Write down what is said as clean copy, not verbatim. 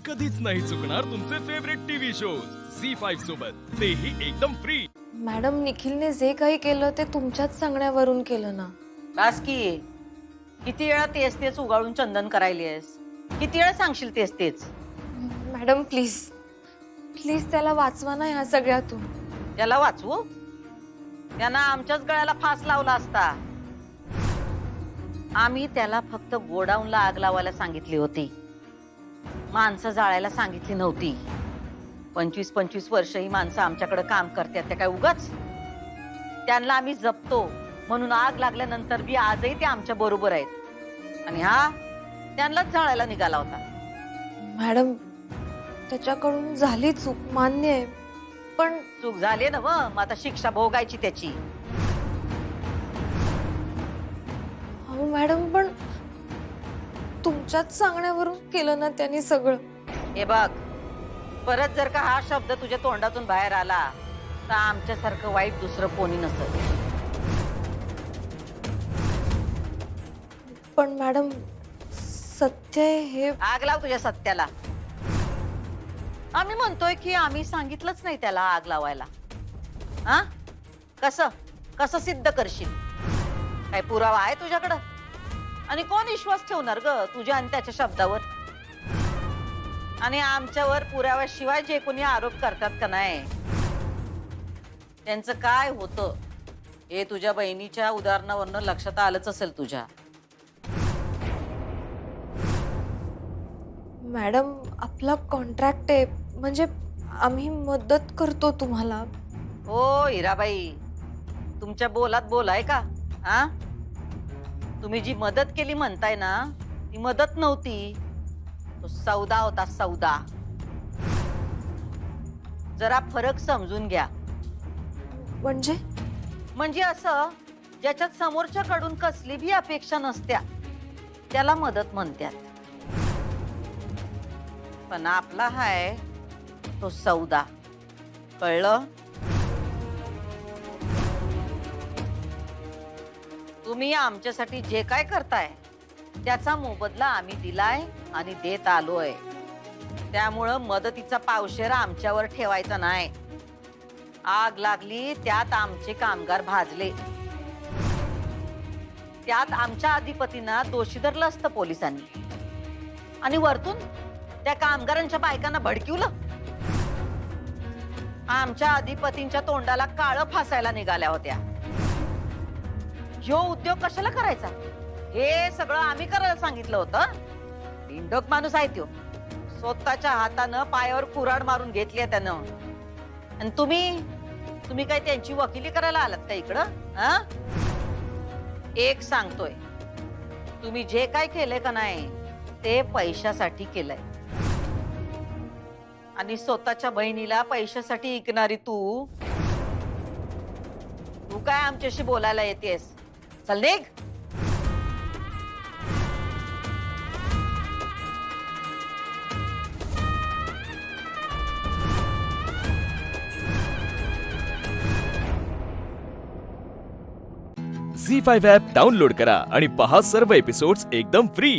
कधीच नाही चुकणार तुमचे फेवरेट टीव्ही शोज झी5 सोबत, तेही एकदम फ्री। मॅडम, निखिलने जे काही केलं ते तुमच्याच सांगण्यावरून केलं ना। बस की किती वेळा तेच तेच उगाळून चंदन करायलीस? किती वेळा सांगशील तेच तेच? मॅडम प्लीज प्लीज त्याला वाचवा ना ह्या सगळ्यातून। त्याला वाचवू? त्यांना आमच्याच गळ्याला फास लावला असता। आम्ही त्याला फक्त गोडाऊनला आग लावायला सांगितली होती, माणसं जाळायला सांगितली नव्हती। 25-25 वर्ष ही माणसं आमच्याकडे काम करतात, ते काय उगाच? त्यांना आम्ही जपतो म्हणून आग लागल्यानंतर बी आजही ते आमच्या बरोबर आहेत, आणि हा त्यांनाच जाळायला निघाला होता। मॅडम, त्याच्याकडून झाली चूक, मान्य आहे, पण चूक झाली ना, मग आता शिक्षा भोगायची त्याची। हो मॅडम, पण तुमच्याच सांगण्यावरून केलं ना त्यांनी सगळं। हे बघ, परत जर का हा शब्द तुझ्या तोंडातून बाहेर आला तर आमच्यासारखं वाईट दुसरं कोणी नसेल। पण मॅडम, सत्य हे आग लाव तुझ्या सत्याला। आम्ही म्हणतोय की आम्ही सांगितलंच नाही त्याला आग लावायला। हा, कसं कसं सिद्ध करशील? काय पुरावा आहे तुझ्याकडं? आणि कोण विश्वास ठेवणार ग तुझ्या आणि त्याच्या शब्दावर? आणि आमच्यावर पुराव्याशिवाय जे कोणी आरोप करतात का नाही, त्यांचं काय होतं हे तुझ्या बहिणीच्या उदाहरणावरनं लक्षात आलंच असेल तुझ्या। मॅडम, आपला कॉन्ट्रॅक्ट आहे, म्हणजे आम्ही मदत करतो तुम्हाला। हो हिराबाई, तुमच्या बोलात बोल आहे का? हा, तुम्ही जी मदत केली म्हणताय ना, ती मदत नव्हती, तो सौदा होता, सौदा। जरा फरक समजून घ्या। म्हणजे असं ज्याच्यात समोरच्याकडून कसली भी अपेक्षा नसत्या त्याला मदत म्हणतात, पण आपला हाय तो सौदा, कळलं? तुम्ही आमच्यासाठी जे काय करताय त्याचा मोबदला आम्ही दिलाय आणि देत आलोय, त्यामुळं मदतीचा पावशेरा आमच्यावर ठेवायचा नाही। आग लागली त्यात आमचे कामगार भाजले, त्यात आमच्या अधिपतींना दोषी धरलं असतं पोलिसांनी, आणि वरतून त्या कामगारांच्या बायकांना भडकिवलं। आमच्या अधिपतींच्या तोंडाला काळं फासायला निघाल्या होत्या। ह्यो उद्योग कशाला करायचा? हे सगळं आम्ही करायला सांगितलं होतं? बिनडोक माणूस आहे त्यो, स्वतःच्या हातानं पायावर कुऱ्हाड मारून घेतली त्यानं। आणि तुम्ही काय त्यांची वकिली करायला आलात का इकडं? हा, एक सांगतोय, तुम्ही जे काय केलंय का नाही ते पैशासाठी केलंय, आणि स्वतःच्या बहिणीला पैशासाठी ऐकणारी तू काय आमच्याशी बोलायला येतेस? चल निघ। झी5 ॲप डाउनलोड करा आणि पहा सर्व एपिसोड्स एकदम फ्री।